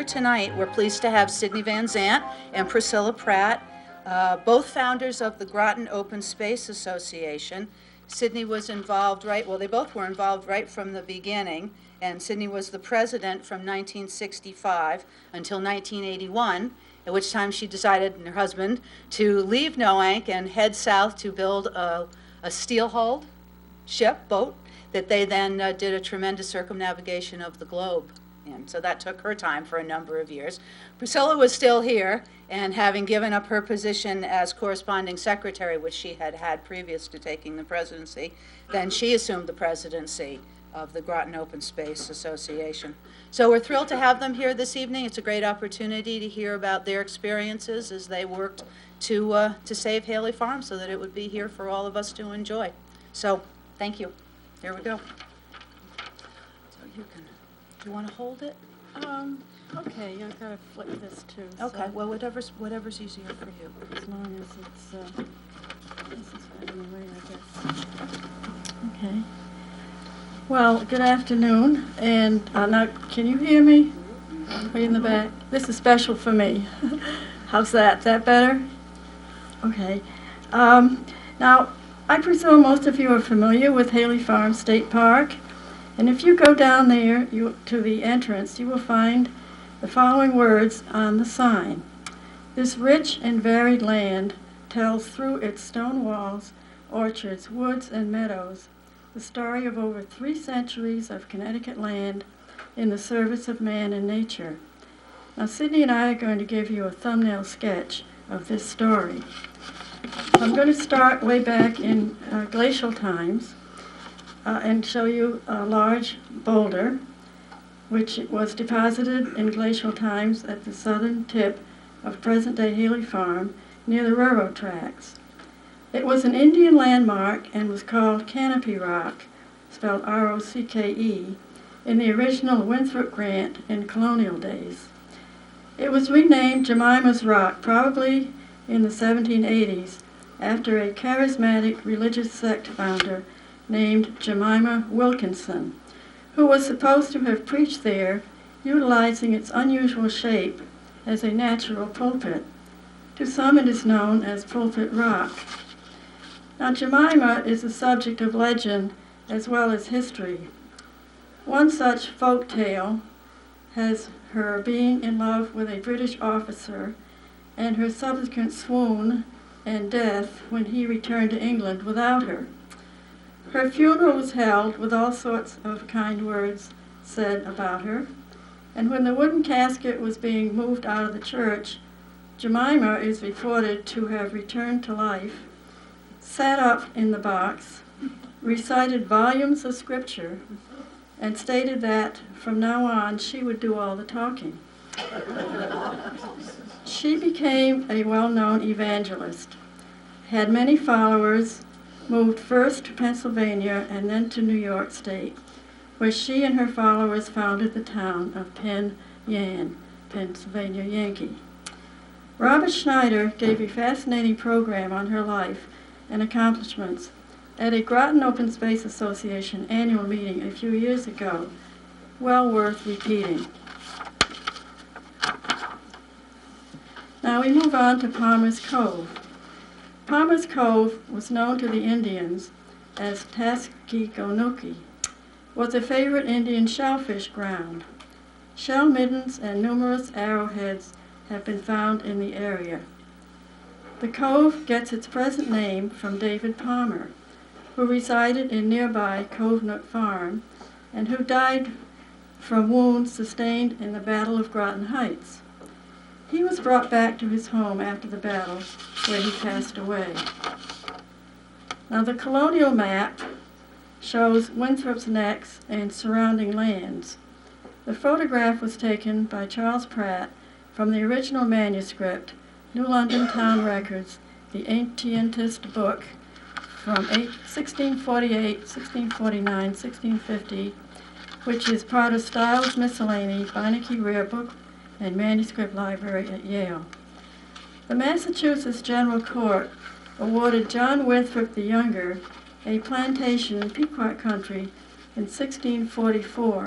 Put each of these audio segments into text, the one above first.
Tonight, we're pleased to have Sydney Van Zandt and Priscilla Pratt, both founders of the Groton Open Space Association. Sydney was involved they both were involved right from the beginning, and Sydney was the president from 1965 until 1981, at which time she decided, and her husband, to leave Noank and head south to build a steel-hulled boat that they then did a tremendous circumnavigation of the globe. And so that took her time for a number of years. Priscilla was still here, and having given up her position as corresponding secretary, which she had had previous to taking the presidency, then she assumed the presidency of the Groton Open Space Association. So we're thrilled to have them here this evening. It's a great opportunity to hear about their experiences as they worked to save Haley Farm so that it would be here for all of us to enjoy. So thank you. Here we go. So you can. Do you want to hold it? Okay, I've got to flip this too. Okay, well, whatever's easier for you. As long as it's, this is right in the way, I guess. Okay. Well, good afternoon, and now, can you hear me? Way in the back. This is special for me. How's that? Is that better? Okay. Now, I presume most of you are familiar with Haley Farm State Park. And if you go down there to the entrance, you will find the following words on the sign. This rich and varied land tells through its stone walls, orchards, woods, and meadows the story of over 3 centuries of Connecticut land in the service of man and nature. Now, Sydney and I are going to give you a thumbnail sketch of this story. I'm going to start way back in glacial times. And show you a large boulder, which was deposited in glacial times at the southern tip of present-day Haley Farm near the railroad tracks. It was an Indian landmark and was called Canopy Rock, spelled R-O-C-K-E, in the original Winthrop grant in colonial days. It was renamed Jemima's Rock probably in the 1780s after a charismatic religious sect founder named Jemima Wilkinson, who was supposed to have preached there, utilizing its unusual shape as a natural pulpit. To some it is known as Pulpit Rock. Now, Jemima is a subject of legend as well as history. One such folk tale has her being in love with a British officer and her subsequent swoon and death when he returned to England without her. Her funeral was held with all sorts of kind words said about her, and when the wooden casket was being moved out of the church, Jemima is reported to have returned to life, sat up in the box, recited volumes of scripture, and stated that from now on she would do all the talking. She became a well-known evangelist, had many followers, moved first to Pennsylvania and then to New York State, where she and her followers founded the town of Penn Yan, Pennsylvania Yankee. Robert Schneider gave a fascinating program on her life and accomplishments at a Groton Open Space Association annual meeting a few years ago, well worth repeating. Now we move on to Palmer's Cove. Palmer's Cove was known to the Indians as Taskegonuki, was a favorite Indian shellfish ground. Shell middens and numerous arrowheads have been found in the area. The cove gets its present name from David Palmer, who resided in nearby Cove Nook Farm and who died from wounds sustained in the Battle of Groton Heights. He was brought back to his home after the battle, where he passed away. Now, the colonial map shows Winthrop's Necks and surrounding lands. The photograph was taken by Charles Pratt from the original manuscript, New London Town Records, the ancientest book from 1648, 1649, 1650, which is part of Styles Miscellany, Beinecke Rare Book and Manuscript Library at Yale. The Massachusetts General Court awarded John Winthrop the Younger a plantation in Pequot Country in 1644.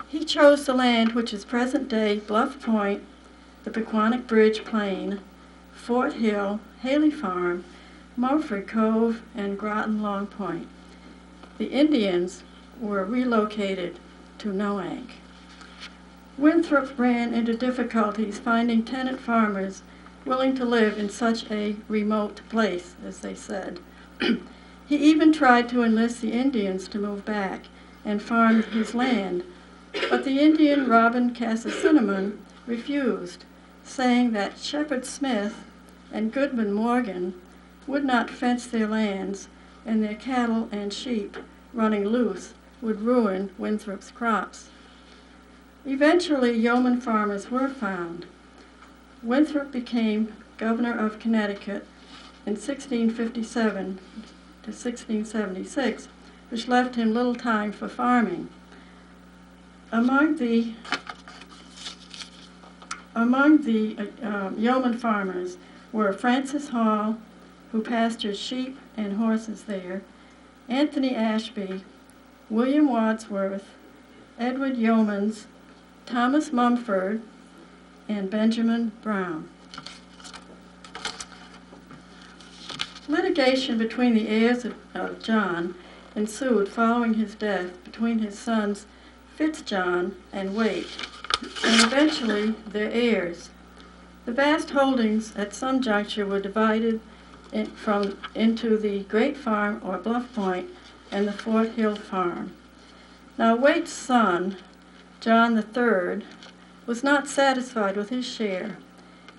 He chose the land which is present-day Bluff Point, the Pequonnet Bridge Plain, Fort Hill, Haley Farm, Mulford Cove, and Groton Long Point. The Indians were relocated to Noank. Winthrop ran into difficulties finding tenant farmers willing to live in such a remote place, as they said. He even tried to enlist the Indians to move back and farm his land, but the Indian Robin Cassasinnamon refused, saying that Shepherd Smith and Goodman Morgan would not fence their lands, and their cattle and sheep running loose would ruin Winthrop's crops. Eventually, yeoman farmers were found. Winthrop became governor of Connecticut in 1657 to 1676, which left him little time for farming. Among the yeoman farmers were Francis Hall, who pastured sheep and horses there, Anthony Ashby, William Wadsworth, Edward Yeomans, Thomas Mumford, and Benjamin Brown. Litigation between the heirs of John ensued following his death between his sons Fitzjohn and Waite, and eventually their heirs. The vast holdings at some juncture were divided into the Great Farm or Bluff Point and the Fort Hill Farm. Now Waite's son, John III, was not satisfied with his share.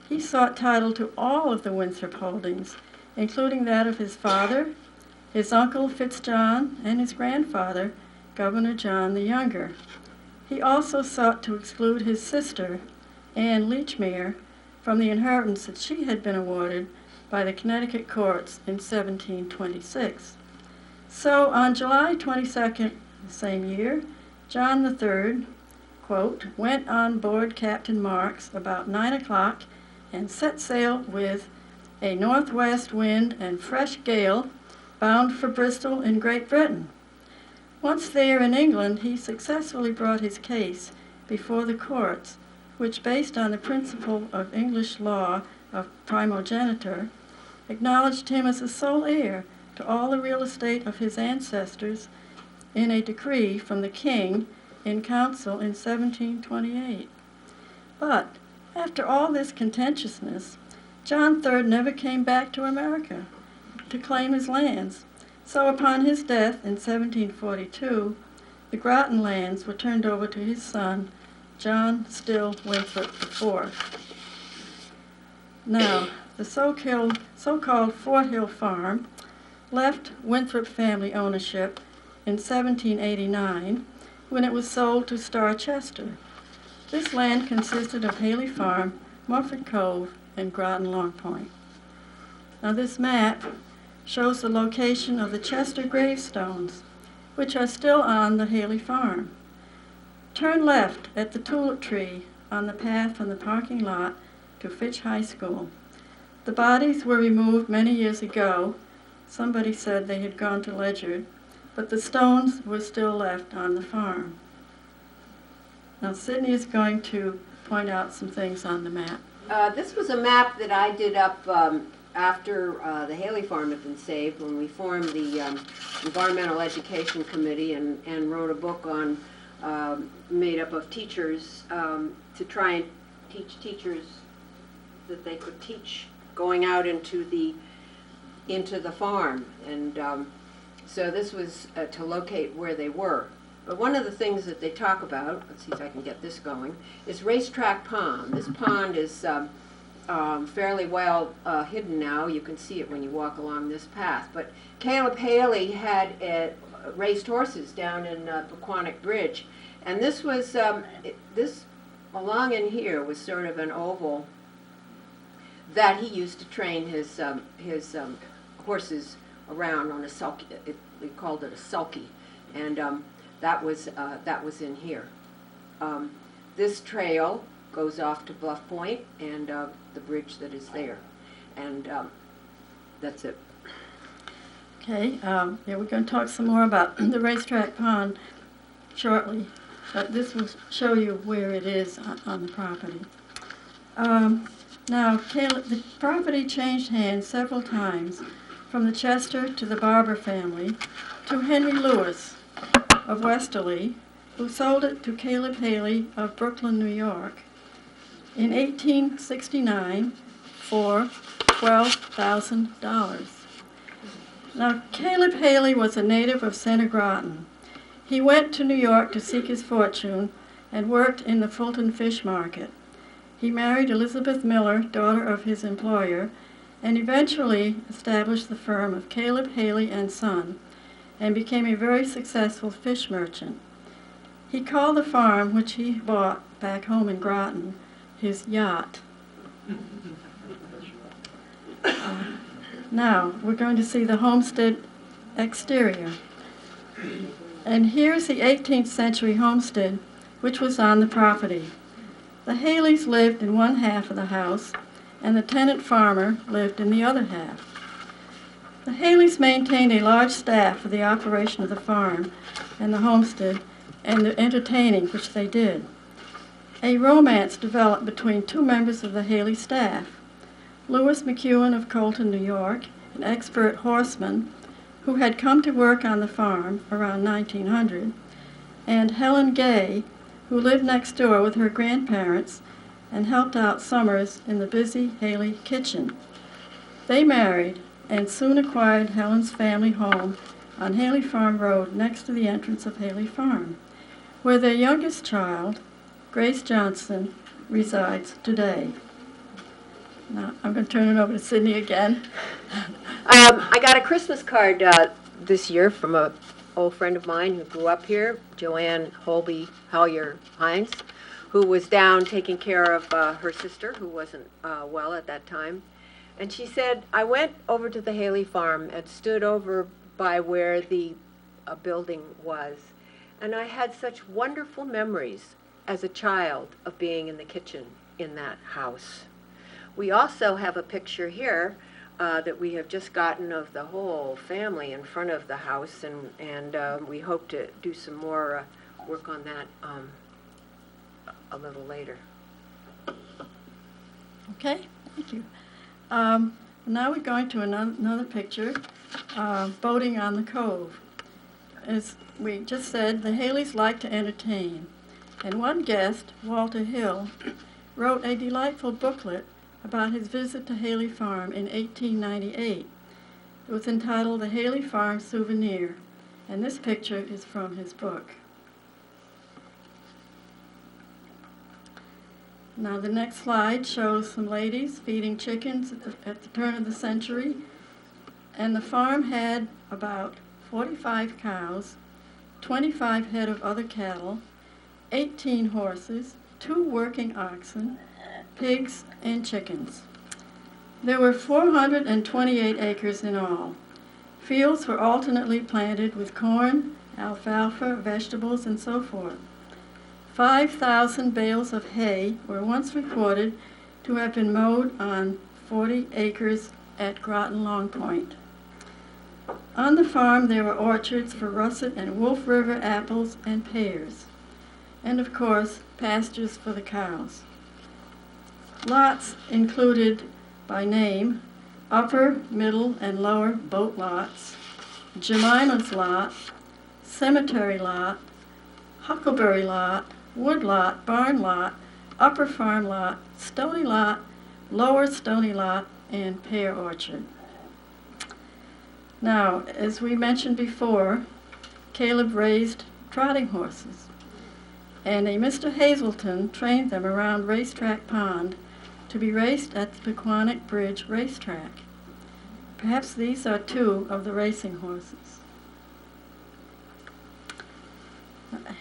He sought title to all of the Winthrop holdings, including that of his father, his uncle Fitzjohn, and his grandfather, Governor John the Younger. He also sought to exclude his sister, Anne Lechmere, from the inheritance that she had been awarded by the Connecticut courts in 1726. So on July 22nd, the same year, John III, quote, went on board Captain Marks about 9 o'clock and set sail with a northwest wind and fresh gale, bound for Bristol in Great Britain. Once there in England, he successfully brought his case before the courts, which, based on the principle of English law of primogeniture, acknowledged him as the sole heir to all the real estate of his ancestors in a decree from the king in council in 1728. But after all this contentiousness, John III never came back to America to claim his lands. So upon his death in 1742, the Groton lands were turned over to his son, John Still Winthrop IV. Now, the so-called Fort Hill Farm left Winthrop family ownership in 1789 when it was sold to Starchester. This land consisted of Haley Farm, Mulford Cove, and Groton Long Point. Now this map shows the location of the Chester gravestones, which are still on the Haley Farm. Turn left at the tulip tree on the path from the parking lot to Fitch High School. The bodies were removed many years ago. Somebody said they had gone to Ledyard, but the stones were still left on the farm. Now Sydney is going to point out some things on the map. This was a map that I did up after the Haley Farm had been saved, when we formed the Environmental Education Committee and wrote a book on made up of teachers to try and teach teachers that they could teach going out into the farm. And so this was to locate where they were. But one of the things that they talk about, let's see if I can get this going, is Racetrack Pond. This pond is fairly well hidden now. You can see it when you walk along this path. But Caleb Haley had raced horses down in Pequonnet Bridge. And this was, this along in here was sort of an oval that he used to train his horses around on a sulky. We called it a sulky, and that was in here. This trail goes off to Bluff Point and the bridge that is there, and that's it. Okay, yeah, we're going to talk some more about the racetrack pond shortly, but this will show you where it is on the property. Now, the property changed hands several times, from the Chester to the Barber family to Henry Lewis of Westerly, who sold it to Caleb Haley of Brooklyn, New York, in 1869 for $12,000. Now, Caleb Haley was a native of Center Groton. He went to New York to seek his fortune and worked in the Fulton Fish Market. He married Elizabeth Miller, daughter of his employer, and eventually established the firm of Caleb Haley and Son, and became a very successful fish merchant. He called the farm, which he bought back home in Groton, his yacht. Now, we're going to see the Homestead Exterior. And here's the 18th century homestead, which was on the property. The Haleys lived in one half of the house, and the tenant farmer lived in the other half. The Haleys maintained a large staff for the operation of the farm and the homestead and the entertaining which they did. A romance developed between two members of the Haley staff, Louis McEwen of Colton, New York, an expert horseman who had come to work on the farm around 1900, and Helen Gay, who lived next door with her grandparents and helped out summers in the busy Haley kitchen. They married and soon acquired Helen's family home on Haley Farm Road next to the entrance of Haley Farm, where their youngest child, Grace Johnson, resides today. Now, I'm going to turn it over to Sydney again. I got a Christmas card this year from an old friend of mine who grew up here, Joanne Holby Howyer Hines, who was down taking care of her sister, who wasn't well at that time. And she said, I went over to the Haley farm and stood over by where the building was. And I had such wonderful memories as a child of being in the kitchen in that house. We also have a picture here that we have just gotten of the whole family in front of the house, and we hope to do some more work on that a little later. Okay, thank you. Now we're going to another picture, boating on the cove. As we just said, the Haleys like to entertain, and one guest, Walter Hill, wrote a delightful booklet about his visit to Haley Farm in 1898. It was entitled The Haley Farm Souvenir, and this picture is from his book. Now the next slide shows some ladies feeding chickens at the turn of the century, and the farm had about 45 cows, 25 head of other cattle, 18 horses, 2 working oxen, pigs, and chickens. There were 428 acres in all. Fields were alternately planted with corn, alfalfa, vegetables, and so forth. 5,000 bales of hay were once reported to have been mowed on 40 acres at Groton Long Point. On the farm there were orchards for russet and Wolf River apples and pears, and of course pastures for the cows. Lots included by name upper, middle, and lower boat lots, Jemima's lot, cemetery lot, huckleberry lot, wood lot, barn lot, upper farm lot, stony lot, lower stony lot, and pear orchard. Now, as we mentioned before, Caleb raised trotting horses, and a Mr. Hazelton trained them around Racetrack Pond to be raced at the Pequannock Bridge racetrack. Perhaps these are 2 of the racing horses.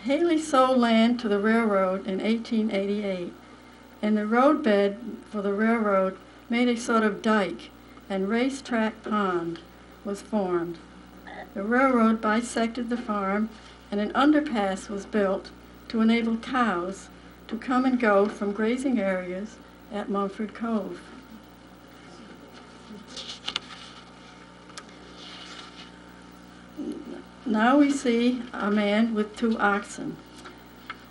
Haley sold land to the railroad in 1888, and the roadbed for the railroad made a sort of dike and racetrack pond was formed. The railroad bisected the farm, and an underpass was built to enable cows to come and go from grazing areas at Mumford Cove. Now we see a man with 2 oxen.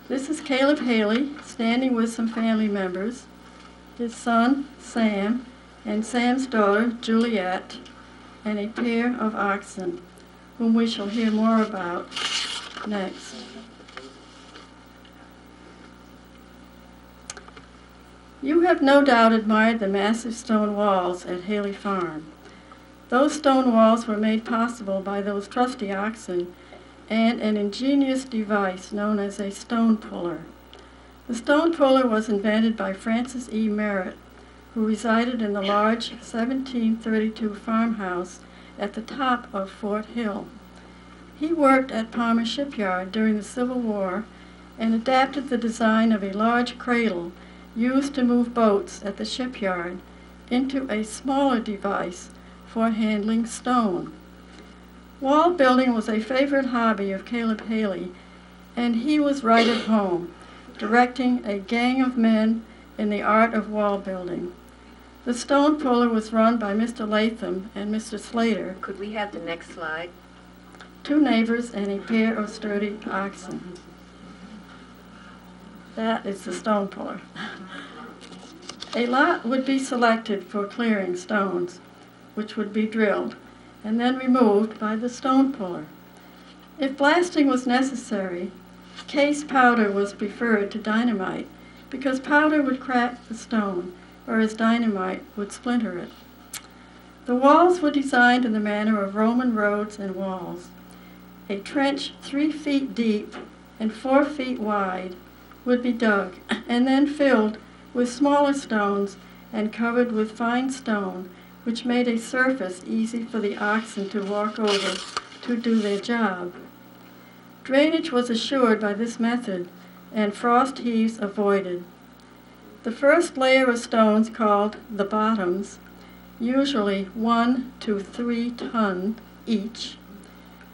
This is Caleb Haley standing with some family members, his son Sam, and Sam's daughter Juliet, and a pair of oxen, whom we shall hear more about next. You have no doubt admired the massive stone walls at Haley Farm. Those stone walls were made possible by those trusty oxen and an ingenious device known as a stone puller. The stone puller was invented by Francis E. Merritt, who resided in the large 1732 farmhouse at the top of Fort Hill. He worked at Palmer Shipyard during the Civil War and adapted the design of a large cradle used to move boats at the shipyard into a smaller device for handling stone. Wall building was a favorite hobby of Caleb Haley, and he was right at home, directing a gang of men in the art of wall building. The stone puller was run by Mr. Latham and Mr. Slater, Could we have the next slide? 2 neighbors and a pair of sturdy oxen. That is the stone puller. A lot would be selected for clearing stones, which would be drilled and then removed by the stone puller. If blasting was necessary, case powder was preferred to dynamite because powder would crack the stone, whereas dynamite would splinter it. The walls were designed in the manner of Roman roads and walls. A trench 3 feet deep and 4 feet wide would be dug and then filled with smaller stones and covered with fine stone, which made a surface easy for the oxen to walk over to do their job. Drainage was assured by this method and frost heaves avoided. The first layer of stones, called the bottoms, usually 1 to 3 tons each,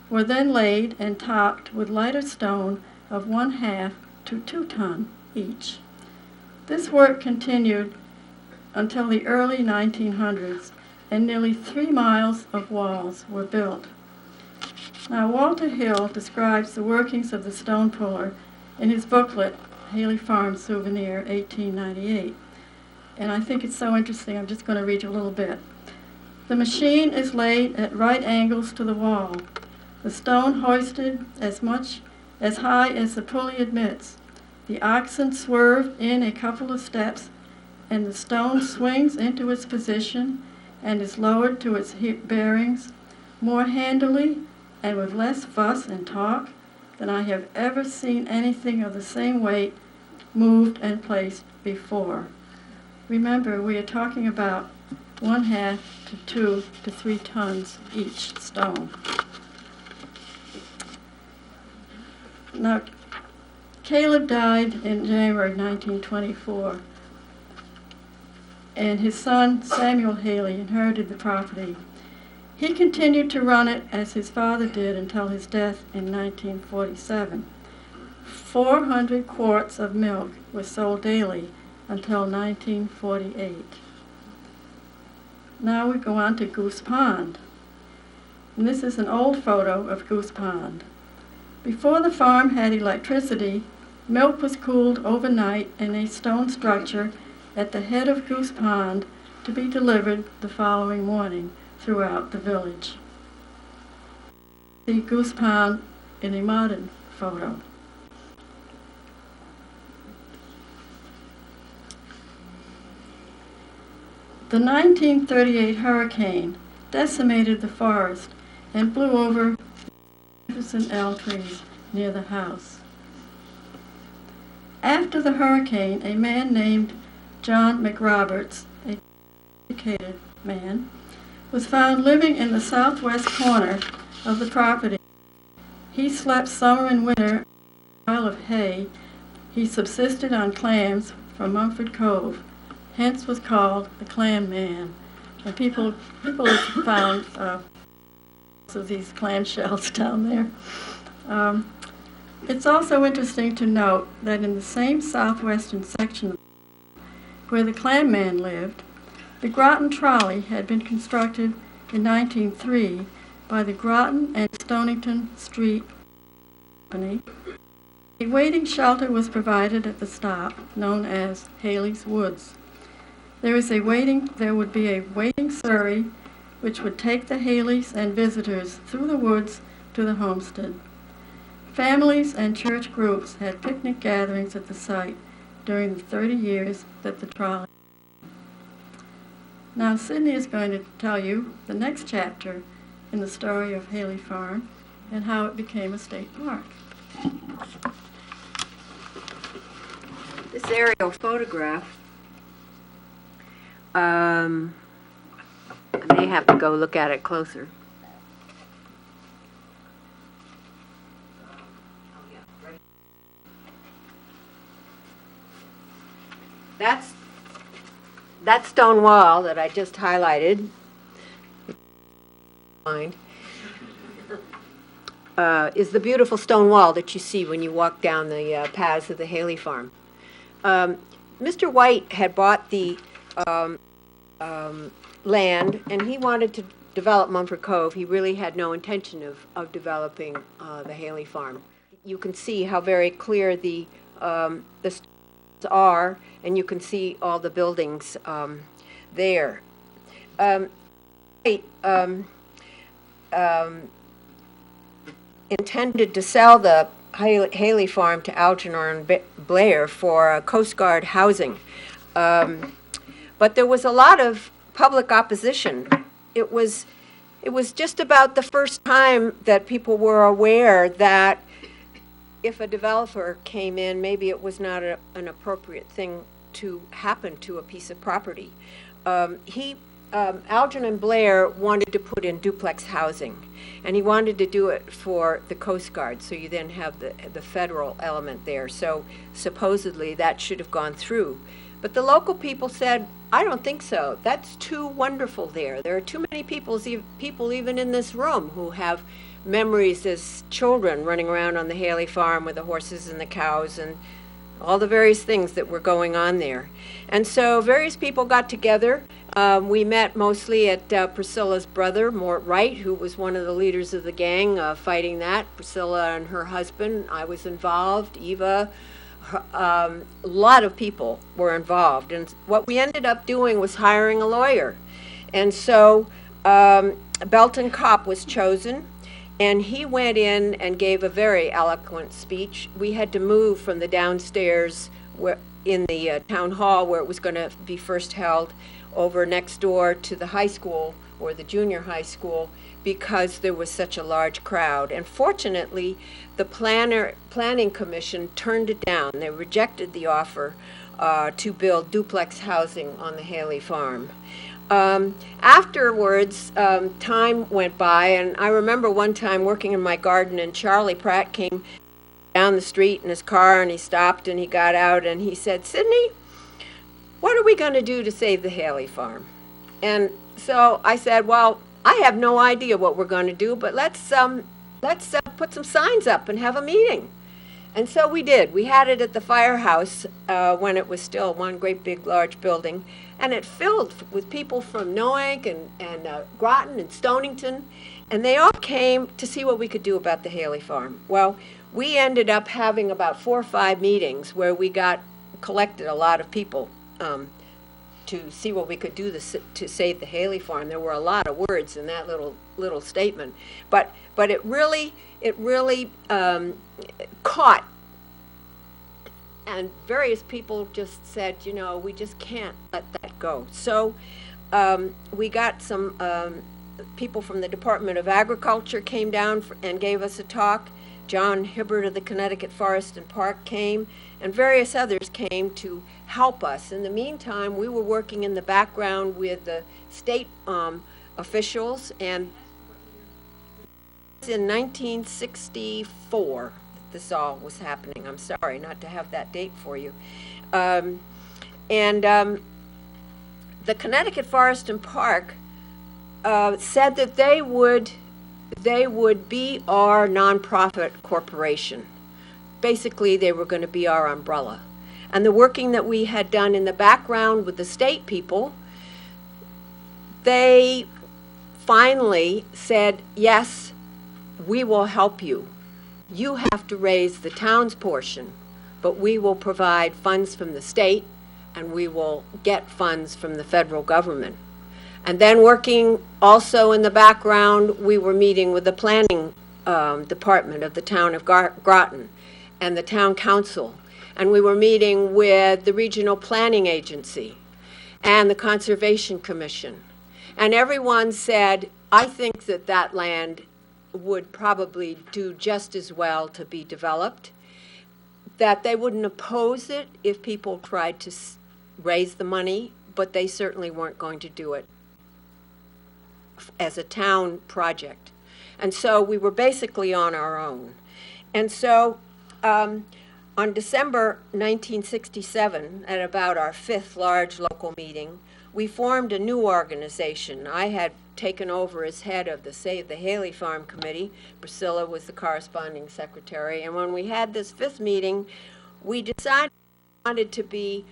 were then laid and topped with lighter stone of 1/2 to 2 tons each. This work continued until the early 1900s, and nearly 3 miles of walls were built. Now, Walter Hill describes the workings of the stone puller in his booklet, Haley Farm Souvenir, 1898. And I think it's so interesting, I'm just going to read you a little bit. The machine is laid at right angles to the wall, the stone hoisted as high as the pulley admits. The oxen swerve in a couple of steps, and the stone swings into its position and is lowered to its bearings more handily and with less fuss and talk than I have ever seen anything of the same weight moved and placed before. Remember, we are talking about 1/2 to 2 to 3 tons each stone. Now, Caleb died in January 1924, and his son Samuel Haley inherited the property. He continued to run it as his father did until his death in 1947. 400 quarts of milk were sold daily until 1948. Now we go on to Goose Pond. And this is an old photo of Goose Pond. Before the farm had electricity, milk was cooled overnight in a stone structure at the head of Goose Pond to be delivered the following morning throughout the village. See Goose Pond in a modern photo. The 1938 hurricane decimated the forest and blew over magnificent elm trees near the house. After the hurricane, a man named John McRoberts, a educated man, was found living in the southwest corner of the property. He slept summer and winter on a pile of hay. He subsisted on clams from Mumford Cove, hence was called the Clam Man. And people have found of these clamshells down there. It's also interesting to note that in the same southwestern section where the clam man lived, the Groton trolley had been constructed in 1903 by the Groton and Stonington Street Company. A waiting shelter was provided at the stop, known as Haley's Woods. There would be a waiting surrey which would take the Haleys and visitors through the woods to the homestead. Families and church groups had picnic gatherings at the site during the 30 years that the trolley. Now Sydney is going to tell you the next chapter in the story of Haley Farm and how it became a state park. This aerial photograph, I may have to go look at it closer. That's that stone wall that I just highlighted. Is the beautiful stone wall that you see when you walk down the paths of the Haley Farm. Mr. White had bought the land, and he wanted to develop Mumford Cove. He really had no intention of developing the Haley Farm. You can see how very clear the stones are, and you can see all the buildings there. Intended to sell the Haley Farm to Algernon and Blair for Coast Guard housing. But there was a lot of public opposition. It was just about the first time that people were aware that if a developer came in, maybe it was not an appropriate thing to happen to a piece of property. Algernon Blair wanted to put in duplex housing, and he wanted to do it for the Coast Guard, so you then have the federal element there. So supposedly that should have gone through. But the local people said, I don't think so. That's too wonderful there. There are too many people even in this room who have memories as children running around on the Haley Farm with the horses and the cows and all the various things that were going on there. And so various people got together. We met mostly at Priscilla's brother, Mort Wright, who was one of the leaders of the gang fighting that. Priscilla and her husband, I was involved, Eva, a lot of people were involved. And what we ended up doing was hiring a lawyer. And so Belton Kopp was chosen, and he went in and gave a very eloquent speech. We had to move from the downstairs in the town hall where it was going to be first held over next door to the high school or the junior high school because there was such a large crowd. And fortunately, the planning commission turned it down. They rejected the offer to build duplex housing on the Haley Farm. Afterwards, time went by, and I remember one time working in my garden, and Charlie Pratt came down the street in his car, and he stopped and he got out and he said, "Sydney, what are we going to do to save the Haley Farm?" And so I said, "Well, I have no idea what we're going to do, but let's put some signs up and have a meeting." And so we did. We had it at the firehouse when it was still one great big large building, and it filled with people from Noank and Groton and Stonington, and they all came to see what we could do about the Haley Farm. Well, we ended up having about 4 or 5 meetings where we collected a lot of people to see what we could do to save the Haley Farm. There were a lot of words in that little statement, but it really caught, and various people just said, we just can't let that go. So we got some people from the Department of Agriculture came down and gave us a talk. John Hibbert of the Connecticut Forest and Park came, and various others came to help us. In the meantime, we were working in the background with the state officials, and in 1964 this all was happening. I'm sorry not to have that date for you. The Connecticut Forest and Park said that they would they would be our nonprofit corporation. Basically, they were going to be our umbrella. And the working that we had done in the background with the state people, they finally said, yes, we will help you. You have to raise the town's portion, but we will provide funds from the state, and we will get funds from the federal government. And then working also in the background, we were meeting with the planning department of the town of Groton and the town council. And we were meeting with the regional planning agency and the conservation commission. And everyone said, I think that that land would probably do just as well to be developed, that they wouldn't oppose it if people tried to raise the money, but they certainly weren't going to do it as a town project. And so we were basically on our own. And so on December 1967, at about our 5th large local meeting, we formed a new organization. I had taken over as head of the Save the Haley Farm Committee. Priscilla was the corresponding secretary. And when we had this 5th meeting, we decided we wanted to be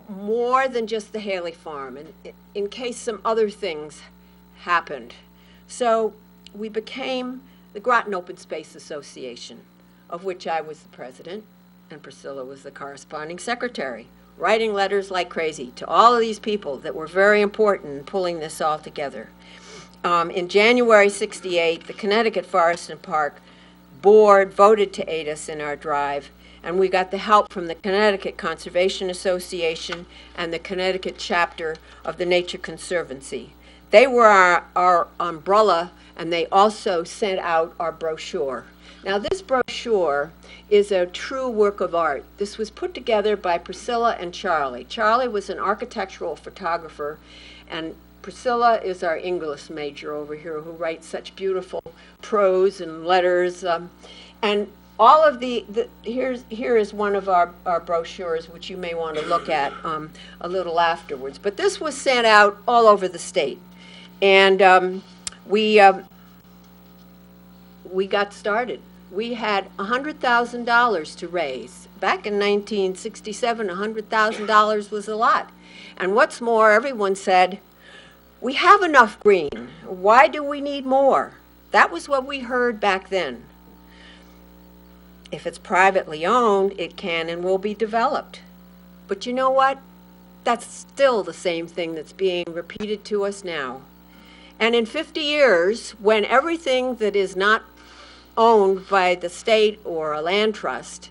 more than just the Haley Farm, and in case some other things happened. So we became the Groton Open Space Association, of which I was the president and Priscilla was the corresponding secretary, writing letters like crazy to all of these people that were very important in pulling this all together. In January '68, the Connecticut Forest and Park Board voted to aid us in our drive, and we got the help from the Connecticut Conservation Association and the Connecticut chapter of the Nature Conservancy. They were our umbrella, and they also sent out our brochure. Now, this brochure is a true work of art. This was put together by Priscilla and Charlie. Charlie was an architectural photographer, and Priscilla is our English major over here who writes such beautiful prose and letters. And all of here is one of our brochures, which you may want to look at a little afterwards. But this was sent out all over the state. And we got started. We had $100,000 to raise. Back in 1967, $100,000 was a lot. And what's more, everyone said, we have enough green. Why do we need more? That was what we heard back then. If it's privately owned, it can and will be developed. But you know what? That's still the same thing that's being repeated to us now. And in 50 years, when everything that is not owned by the state or a land trust,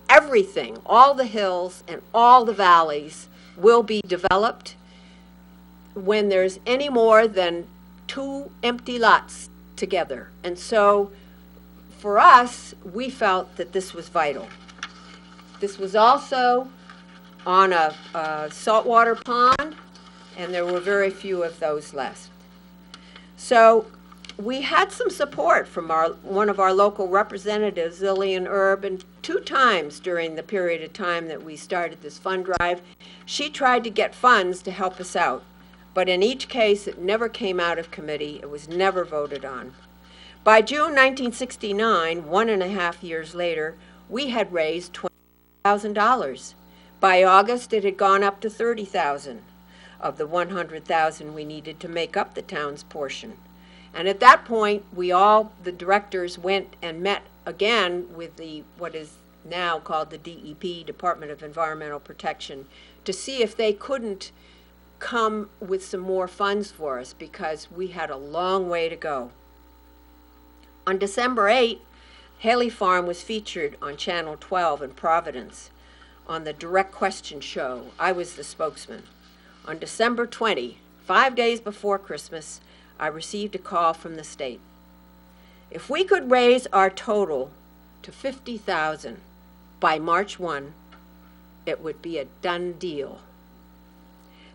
everything, all the hills and all the valleys will be developed when there's any more than 2 empty lots together. And so for us, we felt that this was vital. This was also on a saltwater pond, and there were very few of those left. So we had some support from one of our local representatives, Lillian Erb, and 2 times during the period of time that we started this fund drive, she tried to get funds to help us out. But in each case, it never came out of committee. It was never voted on. By June 1969, 1.5 years later, we had raised $20,000. By August, it had gone up to $30,000 of the $100,000 we needed to make up the town's portion. And at that point, the directors went and met again with what is now called the DEP, Department of Environmental Protection, to see if they couldn't come with some more funds for us, because we had a long way to go. On December 8, Haley Farm was featured on Channel 12 in Providence on the Direct Question show. I was the spokesman. On December 20, 5 days before Christmas, I received a call from the state. If we could raise our total to $50,000 by March 1, it would be a done deal.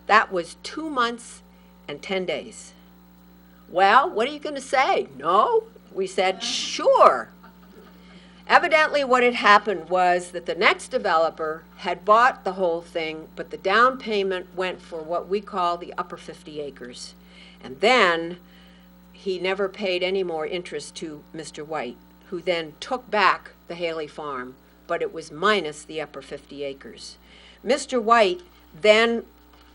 That was 2 months and 10 days. Well, what are you going to say? No? We said, sure. Evidently what had happened was that the next developer had bought the whole thing, but the down payment went for what we call the upper 50 acres. And then he never paid any more interest to Mr. White, who then took back the Haley farm, but it was minus the upper 50 acres. Mr. White then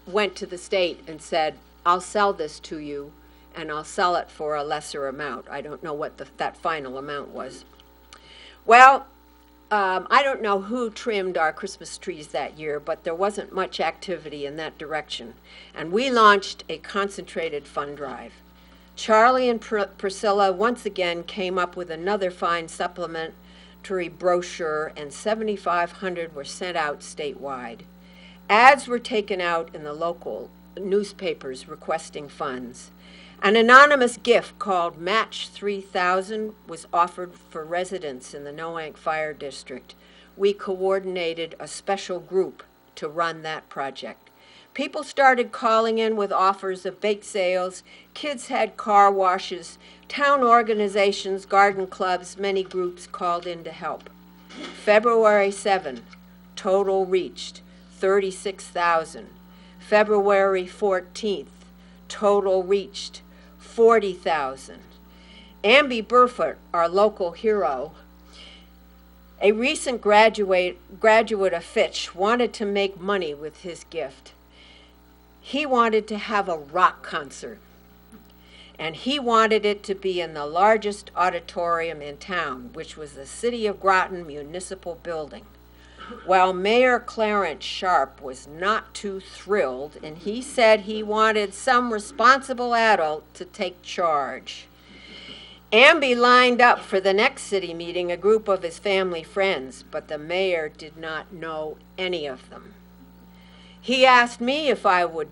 went to the state and said, I'll sell this to you, and I'll sell it for a lesser amount. I don't know what that final amount was. Well, I don't know who trimmed our Christmas trees that year, but there wasn't much activity in that direction. And we launched a concentrated fund drive. Charlie and Priscilla once again came up with another fine supplementary brochure, and 7,500 were sent out statewide. Ads were taken out in the local newspapers requesting funds. An anonymous gift called Match 3000 was offered for residents in the Noank Fire District. We coordinated a special group to run that project. People started calling in with offers of bake sales, kids had car washes, town organizations, garden clubs, many groups called in to help. February 7, total reached 36,000. February 14th, total reached 40,000. Amby Burfoot, our local hero, a recent graduate of Fitch, wanted to make money with his gift. He wanted to have a rock concert, and he wanted it to be in the largest auditorium in town, which was the City of Groton Municipal building. Well, Mayor Clarence Sharp was not too thrilled, and he said he wanted some responsible adult to take charge. Amby lined up for the next city meeting a group of his family friends, but the mayor did not know any of them. He asked me if I would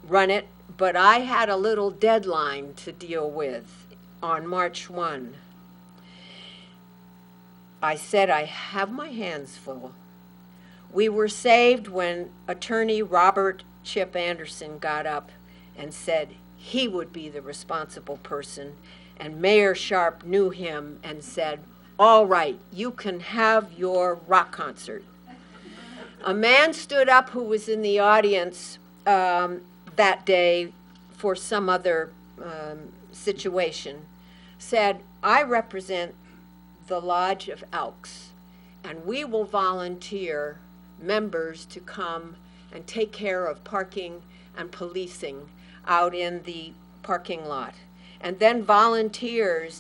run it, but I had a little deadline to deal with on March 1. I said I have my hands full. We were saved when attorney Robert Chip Anderson got up and said he would be the responsible person, and Mayor Sharp knew him and said, all right, you can have your rock concert. A man stood up who was in the audience that day for some other situation, said, I represent the Lodge of Elks, and we will volunteer members to come and take care of parking and policing out in the parking lot. And then volunteered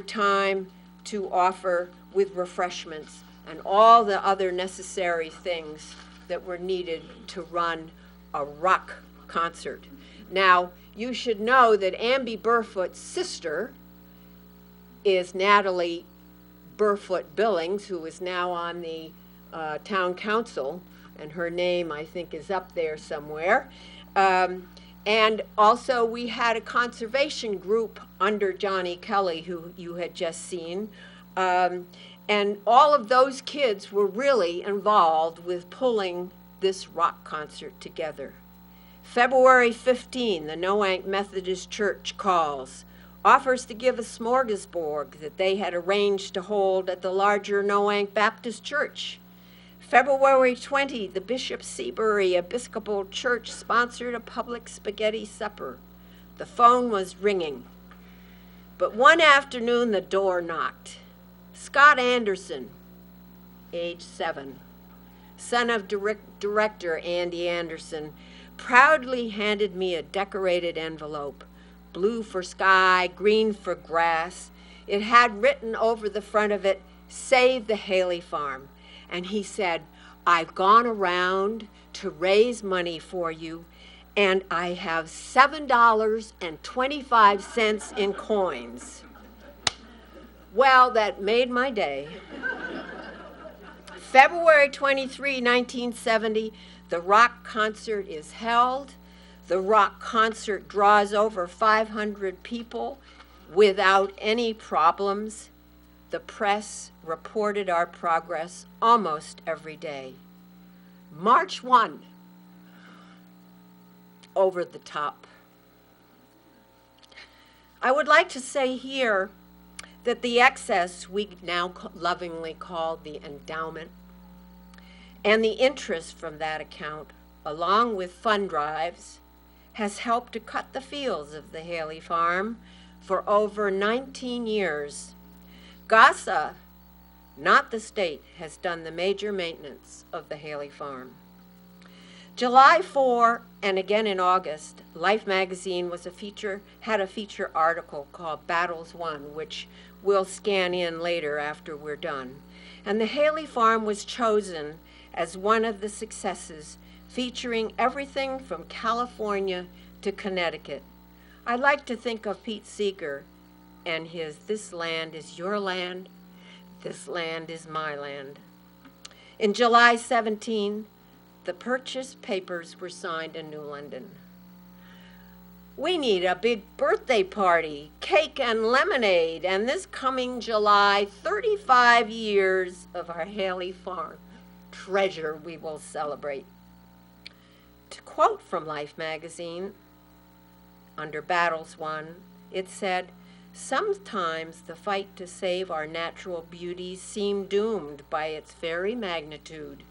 time to offer with refreshments and all the other necessary things that were needed to run a rock concert. Now, you should know that Amby Burfoot's sister is Natalie Burfoot Billings, who is now on the town council, and her name, I think, is up there somewhere. And also we had a conservation group under Johnny Kelly, who you had just seen. And all of those kids were really involved with pulling this rock concert together. February 15, the Noank Methodist Church calls, offers to give a smorgasbord that they had arranged to hold at the larger Noank Baptist Church. February 20, the Bishop Seabury Episcopal Church sponsored a public spaghetti supper. The phone was ringing. But one afternoon, the door knocked. Scott Anderson, age 7, son of director Andy Anderson, proudly handed me a decorated envelope, blue for sky, green for grass. It had written over the front of it, Save the Haley Farm. And he said, I've gone around to raise money for you, and I have $7.25 in coins. Well, that made my day. February 23, 1970, the rock concert is held. The rock concert draws over 500 people without any problems. The press reported our progress almost every day. March 1, over the top. I would like to say here that the excess we now lovingly call the endowment, and the interest from that account, along with fund drives has helped to cut the fields of the Haley Farm for over 19 years. GASA, not the state, has done the major maintenance of the Haley Farm. July 4 and again in August, Life magazine had a feature article called Battles Won, which we'll scan in later after we're done. And the Haley Farm was chosen as one of the successes, featuring everything from California to Connecticut. I like to think of Pete Seeger and his "This land is your land, this land is my land." In July 17, the purchase papers were signed in New London. We need a big birthday party, cake and lemonade, and this coming July, 35 years of our Haley Farm treasure we will celebrate. To quote from Life magazine, under Battles Won, it said, "Sometimes the fight to save our natural beauties seemed doomed by its very magnitude.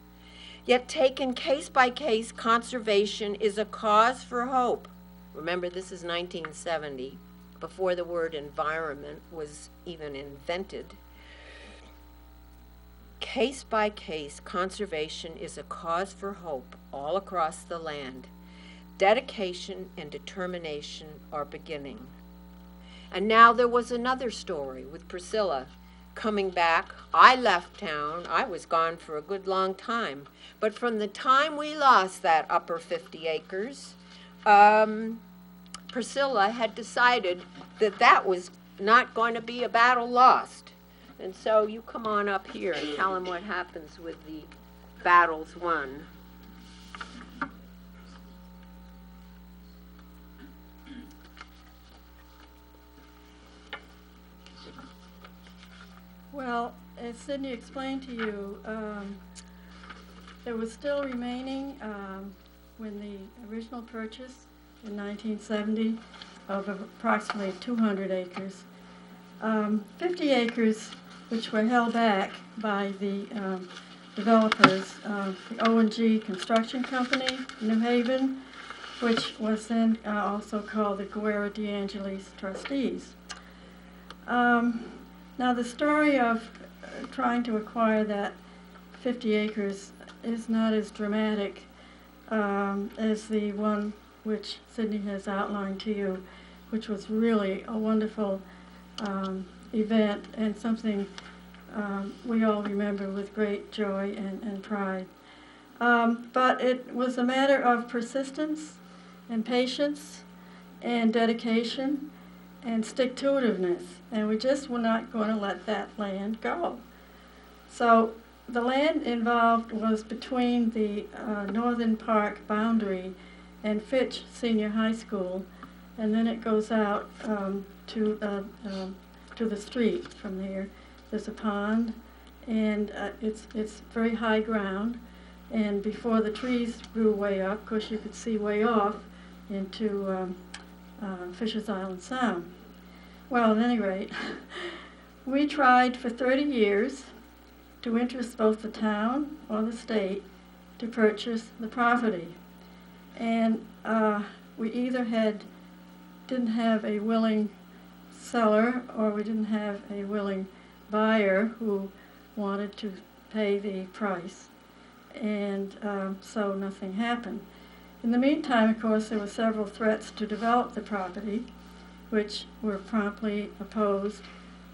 Yet taken case by case, conservation is a cause for hope." Remember, this is 1970, before the word environment was even invented. Case by case, conservation is a cause for hope all across the land. Dedication and determination are beginning. And now there was another story with Priscilla coming back. I left town. I was gone for a good long time. But from the time we lost that upper 50 acres, Priscilla had decided that that was not going to be a battle lost. And so you come on up here and tell them what happens with the battles won. Well, as Sydney explained to you, there was still remaining when the original purchase in 1970 of approximately 200 acres. 50 acres which were held back by the developers, the O&G Construction Company, New Haven, which was then also called the Guerra DeAngelis Trustees. Now the story of trying to acquire that 50 acres is not as dramatic as the one which Sydney has outlined to you, which was really a wonderful event and something we all remember with great joy and pride. But it was a matter of persistence and patience and dedication and stick-to-itiveness, and we just were not going to let that land go. So the land involved was between the Northern Park boundary and Fitch Senior High School, and then it goes out to the street from there. There's a pond, and it's very high ground, and before the trees grew way up, of course you could see way off into Fisher's Island Sound. Well, at any rate, we tried for 30 years to interest both the town or the state to purchase the property. And we either didn't have a willing seller or we didn't have a willing buyer who wanted to pay the price. And so nothing happened. In the meantime, of course, there were several threats to develop the property, which were promptly opposed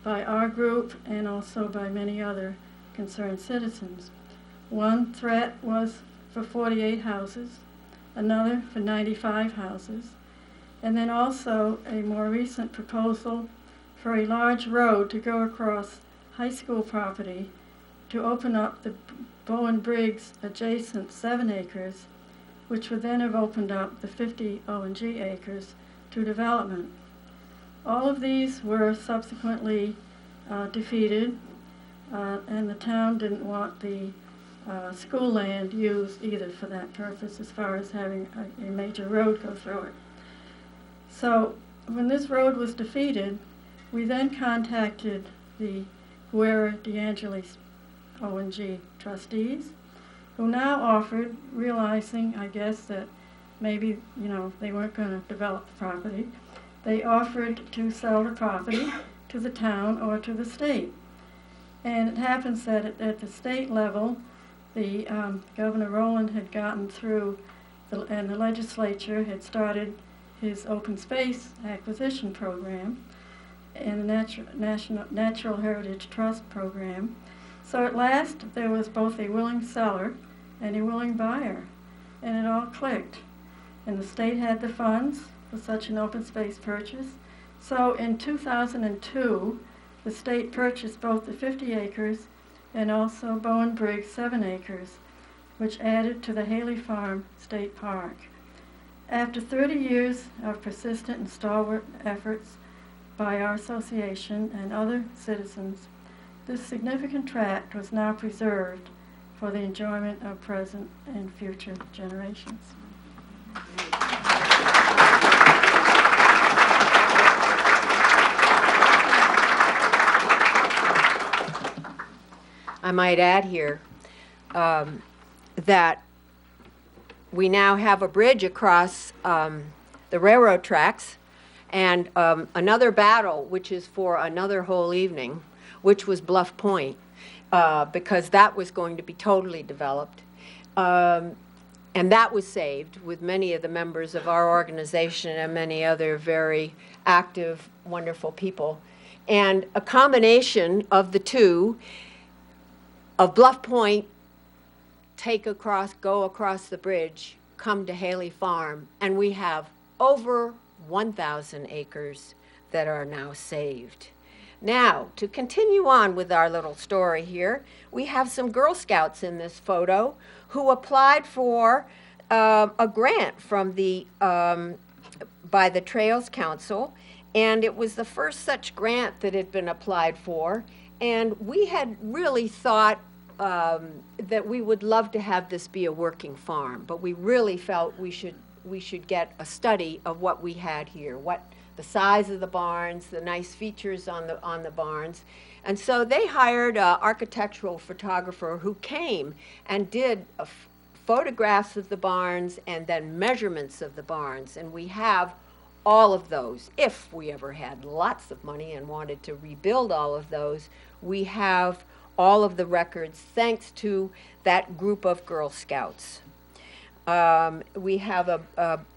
by our group and also by many other concerned citizens. One threat was for 48 houses, another for 95 houses, and then also a more recent proposal for a large road to go across high school property to open up the Bowen Briggs adjacent 7 acres, which would then have opened up the 50 O&G acres to development. All of these were subsequently defeated, and the town didn't want the school land used either for that purpose as far as having a major road go through it. So when this road was defeated, we then contacted the Guerra DeAngelis O&G trustees, who now offered, realizing, I guess, that maybe, they weren't going to develop the property, they offered to sell the property to the town or to the state. And it happens that at the state level, the Governor Rowland had gotten through, and the legislature had started his open space acquisition program and the Natural Heritage Trust program. So at last there was both a willing seller and a willing buyer, and it all clicked. And the state had the funds for such an open space purchase. So in 2002, the state purchased both the 50 acres and also Bowen Briggs 7 acres, which added to the Haley Farm State Park. After 30 years of persistent and stalwart efforts by our association and other citizens, this significant tract was now preserved for the enjoyment of present and future generations. I might add here that we now have a bridge across the railroad tracks, and another battle, which is for another whole evening, which was Bluff Point, because that was going to be totally developed. And that was saved with many of the members of our organization and many other very active, wonderful people. And a combination of the two, of Bluff Point, go across the bridge, come to Haley Farm, and we have over 1,000 acres that are now saved. Now, to continue on with our little story here, we have some Girl Scouts in this photo who applied for a grant from by the Trails Council, and it was the first such grant that had been applied for, and we had really thought that we would love to have this be a working farm, but we really felt we should get a study of what we had here, what the size of the barns, the nice features on the barns. And so they hired an architectural photographer who came and did photographs of the barns and then measurements of the barns. And we have all of those. If we ever had lots of money and wanted to rebuild all of those, we have all of the records thanks to that group of Girl Scouts. We have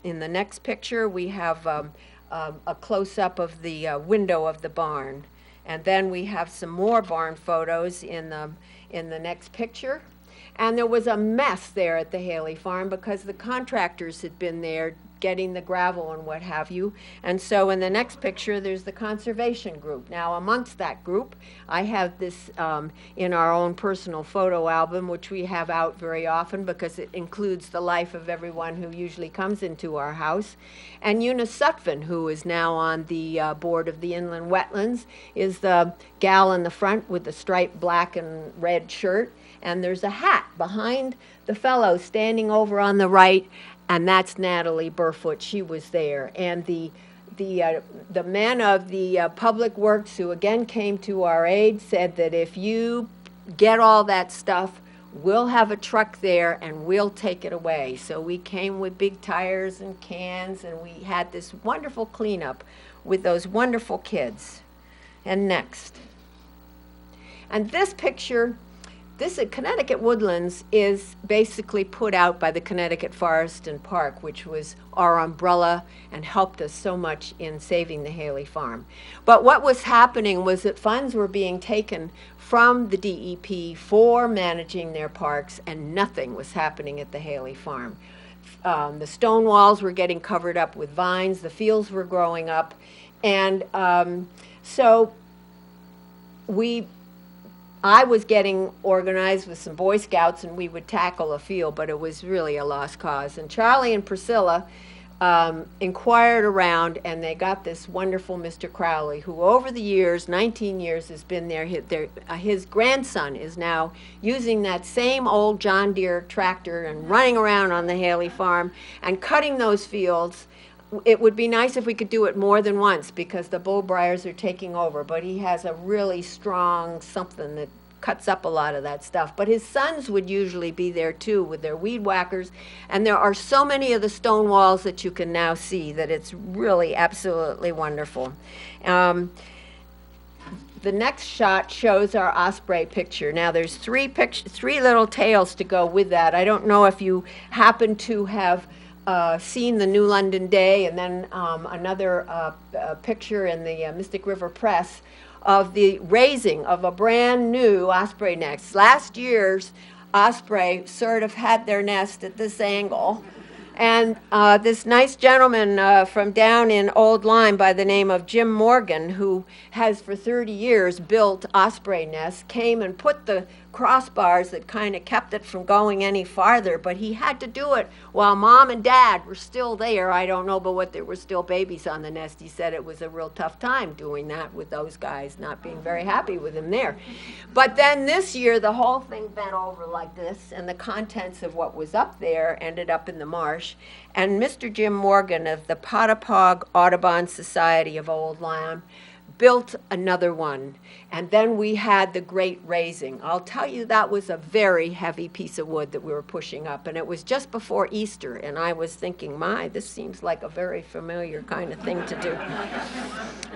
in the next picture, we have a close-up of the window of the barn. And then we have some more barn photos in the next picture. And there was a mess there at the Haley Farm because the contractors had been there getting the gravel and what have you. And so in the next picture, there's the conservation group. Now, amongst that group, I have this in our own personal photo album, which we have out very often because it includes the life of everyone who usually comes into our house. And Eunice Sutphin, who is now on the board of the Inland Wetlands, is the gal in the front with the striped black and red shirt. And there's a hat behind the fellow standing over on the right, and that's Natalie Burfoot. She was there. And the men of the Public Works, who again came to our aid, said that if you get all that stuff, we'll have a truck there and we'll take it away. So we came with big tires and cans, and we had this wonderful cleanup with those wonderful kids. And next. And this picture, this at Connecticut Woodlands is basically put out by the Connecticut Forest and Park, which was our umbrella and helped us so much in saving the Haley Farm. But what was happening was that funds were being taken from the DEP for managing their parks, and nothing was happening at the Haley Farm. The stone walls were getting covered up with vines, the fields were growing up, and so I was getting organized with some Boy Scouts, and we would tackle a field, but it was really a lost cause. And Charlie and Priscilla inquired around, and they got this wonderful Mr. Crowley, who over the years, 19 years, has been there. His grandson is now using that same old John Deere tractor and running around on the Haley Farm and cutting those fields. It would be nice if we could do it more than once because the bullbriars are taking over, but he has a really strong something that cuts up a lot of that stuff. But his sons would usually be there too with their weed whackers. And there are so many of the stone walls that you can now see that it's really absolutely wonderful. The next shot shows our osprey picture. Now there's three little tails to go with that. I don't know if you happen to have seen the New London Day, and then another picture in the Mystic River Press of the raising of a brand new osprey nest. Last year's osprey sort of had their nest at this angle. And this nice gentleman from down in Old Lyme by the name of Jim Morgan, who has for 30 years built osprey nests, came and put the crossbars that kind of kept it from going any farther, but he had to do it while Mom and Dad were still there. I don't know, but what there were still babies on the nest. He said it was a real tough time doing that with those guys, not being very happy with him there. But then this year, the whole thing bent over like this, and the contents of what was up there ended up in the marsh. And Mr. Jim Morgan of the Pottapog Audubon Society of Old Lyme built another one. And then we had the great raising. I'll tell you, that was a very heavy piece of wood that we were pushing up. And it was just before Easter. And I was thinking, my, this seems like a very familiar kind of thing to do.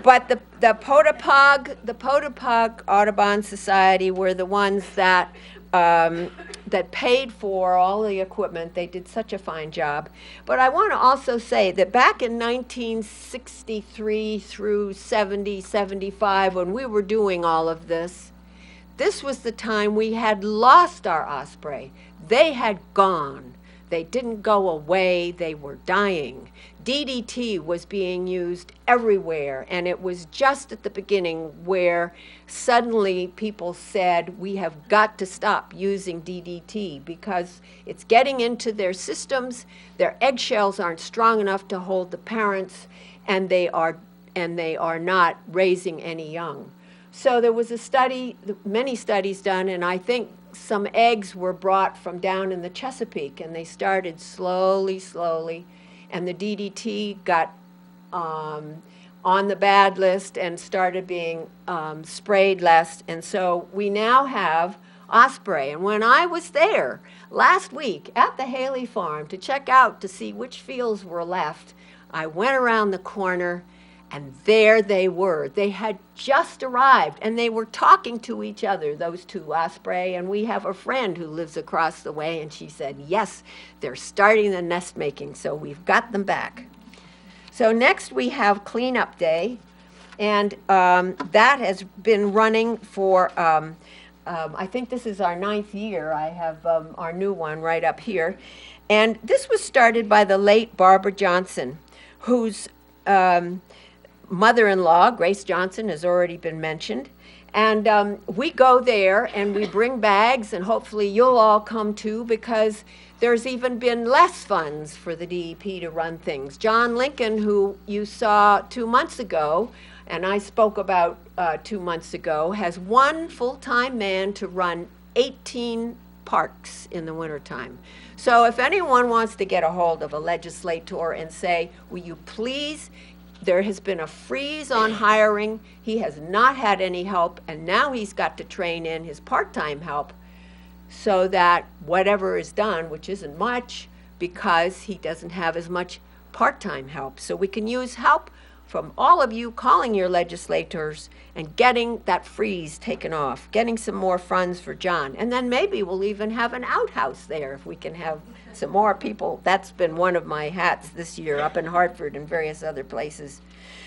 But the Pottapog Audubon Society were the ones that that paid for all the equipment. They did such a fine job. But I want to also say that back in 1963 through 70, 75, when we were doing all of this, this was the time we had lost our osprey. They had gone. They didn't go away. They were dying. DDT was being used everywhere, and it was just at the beginning where suddenly people said, we have got to stop using DDT because it's getting into their systems, their eggshells aren't strong enough to hold the parents, and they are not raising any young. So there was a study, many studies done, and I think some eggs were brought from down in the Chesapeake, and they started slowly, and the DDT got on the bad list and started being sprayed less. And so we now have osprey. And when I was there last week at the Haley farm to check out to see which fields were left, I went around the corner, and there they were. They had just arrived, and they were talking to each other, those two osprey. And we have a friend who lives across the way, and she said, yes, they're starting the nest making, so we've got them back. So next we have cleanup day, and that has been running for, I think this is our 9th year. I have our new one right up here. And this was started by the late Barbara Johnson, whose mother-in-law, Grace Johnson, has already been mentioned. And we go there and we bring bags, and hopefully you'll all come too, because there's even been less funds for the DEP to run things. John Lincoln, who you saw 2 months ago, and I spoke about 2 months ago, has one full-time man to run 18 parks in the wintertime. So if anyone wants to get a hold of a legislator and say, will you please, there has been a freeze on hiring, he has not had any help, and now he's got to train in his part-time help so that whatever is done, which isn't much, because he doesn't have as much part-time help. So we can use help from all of you calling your legislators and getting that freeze taken off, getting some more funds for John. And then maybe we'll even have an outhouse there if we can have some more people. That's been one of my hats this year up in Hartford and various other places.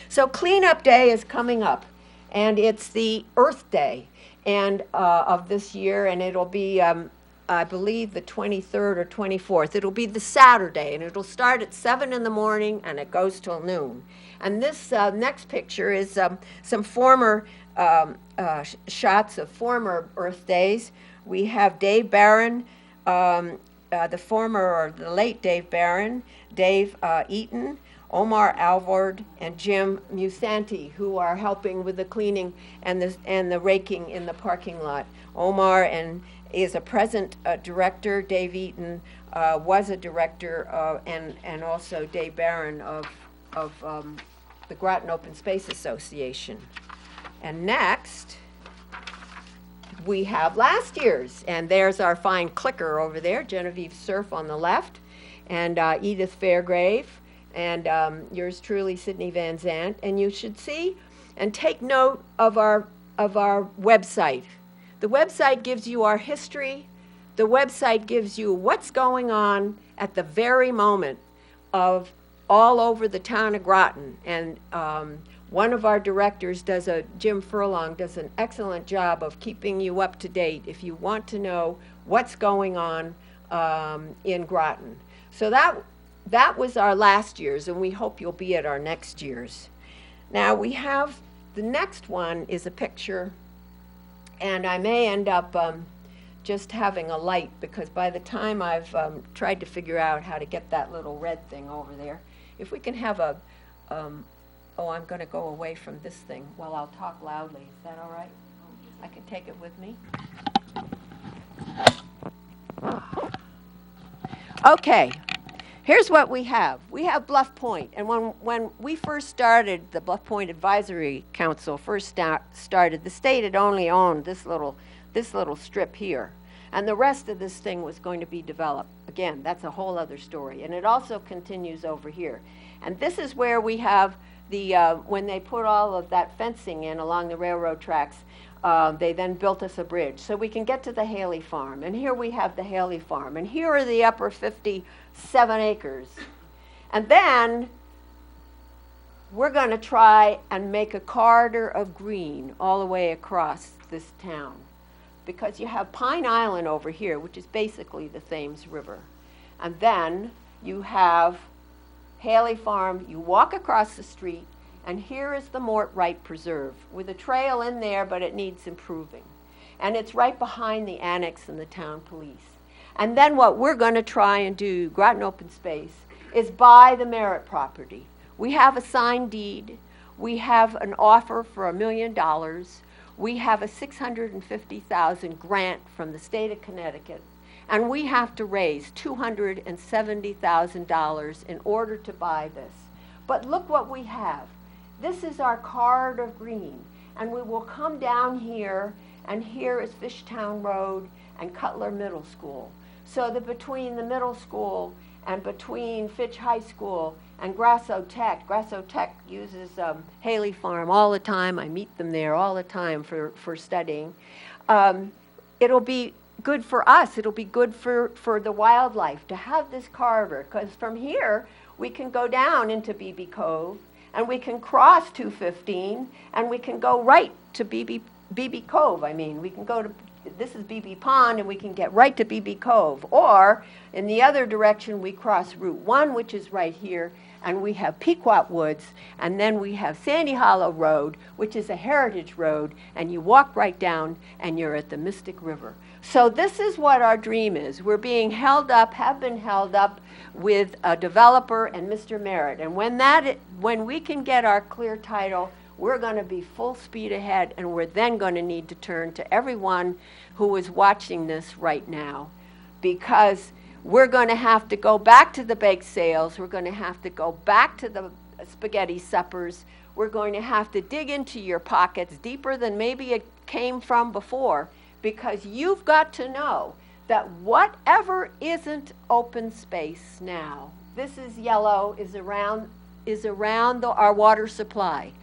So cleanup day is coming up, and it's the Earth Day and of this year, and it'll be I believe the 23rd or 24th. It'll be the Saturday, and it'll start at 7 in the morning and it goes till noon. And this next picture is some former shots of former Earth Days. We have Dave Barron, the former or the late Dave Barron, Dave Eaton, Omar Alvord, and Jim Musanti, who are helping with the cleaning and the raking in the parking lot. Omar is a present director. Dave Eaton was a director, and also Dave Barron of the Groton Open Space Association. And next, we have last year's, and there's our fine clicker over there, Genevieve Cerf on the left, and Edith Fairgrave, and yours truly, Sydney Van Zandt. And you should see and take note of our website. The website gives you our history. The website gives you what's going on at the very moment of all over the town of Groton. And one of our directors Jim Furlong, does an excellent job of keeping you up to date if you want to know what's going on in Groton. So that was our last year's, and we hope you'll be at our next year's. Now we have, the next one is a picture, and I may end up just having a light, because by the time I've tried to figure out how to get that little red thing over there, if we can have a, oh, I'm going to go away from this thing while I'll talk loudly. Is that all right? I can take it with me. Okay, here's what we have. We have Bluff Point, and when we first started, the Bluff Point Advisory Council first started, the state had only owned this little strip here, and the rest of this thing was going to be developed. Again, that's a whole other story, and it also continues over here. And this is where we have the, when they put all of that fencing in along the railroad tracks, they then built us a bridge so we can get to the Haley Farm. And here we have the Haley Farm, and here are the upper 57 acres. And then we're going to try and make a corridor of green all the way across this town, because you have Pine Island over here, which is basically the Thames River. And then you have Haley Farm. You walk across the street, and here is the Mort Wright Preserve, with a trail in there, but it needs improving. And it's right behind the annex and the town police. And then what we're going to try and do, Groton Open Space, is buy the Merritt property. We have a signed deed. We have an offer for $1 million. We have a $650,000 grant from the state of Connecticut, and we have to raise $270,000 in order to buy this. But look what we have. This is our corridor of green, and we will come down here, and here is Fishtown Road and Cutler Middle School. So that between the middle school and between Fitch High School and Grasso Tech uses Haley Farm all the time. I meet them there all the time for studying. It'll be good for us. It'll be good for the wildlife to have this corridor, because from here we can go down into BB Cove, and we can cross 215, and we can go right to BB Cove. I mean, we can go to, this is BB Pond, and we can get right to BB Cove. Or in the other direction, we cross Route 1, which is right here, and we have Pequot Woods, and then we have Sandy Hollow Road, which is a heritage road, and you walk right down, and you're at the Mystic River. So this is what our dream is. We're being held up, have been held up with a developer and Mr. Merritt. And when we can get our clear title, we're going to be full speed ahead, and we're then going to need to turn to everyone who is watching this right now, because we're going to have to go back to the bake sales. We're going to have to go back to the spaghetti suppers. We're going to have to dig into your pockets deeper than maybe it came from before, because you've got to know that whatever isn't open space now, this is yellow, is around our water supply.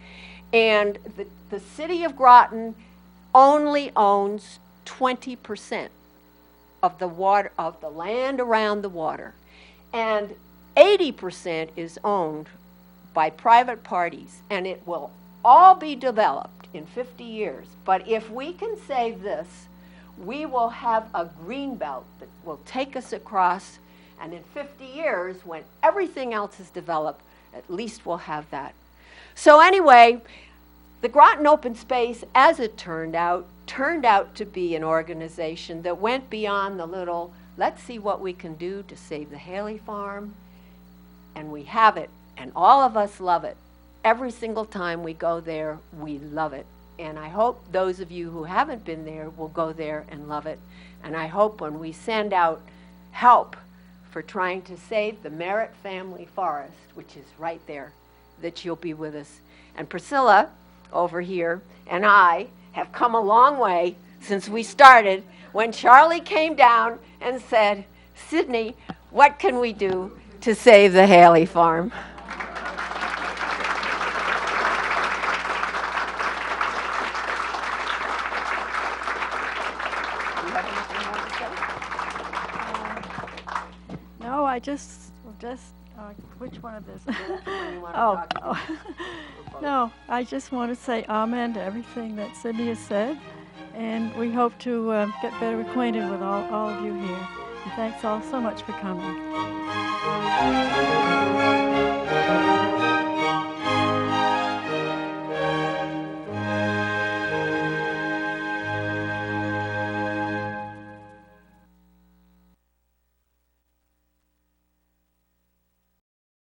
And the city of Groton only owns 20% of the water, of the land around the water. And 80% is owned by private parties, and it will all be developed in 50 years. But if we can save this, we will have a green belt that will take us across, and in 50 years, when everything else is developed, at least we'll have that. So anyway, the Groton Open Space, as it turned out to be an organization that went beyond the little, let's see what we can do to save the Haley Farm, and we have it, and all of us love it. Every single time we go there, we love it. And I hope those of you who haven't been there will go there and love it. And I hope when we send out help for trying to save the Merritt family forest, which is right there, that you'll be with us. And Priscilla over here and I have come a long way since we started, when Charlie came down and said, "Sydney, what can we do to save the Haley farm?" No, I just, which one of this? Oh, no, I just want to say amen to everything that Sydney has said, and we hope to get better acquainted with all of you here. And thanks all so much for coming.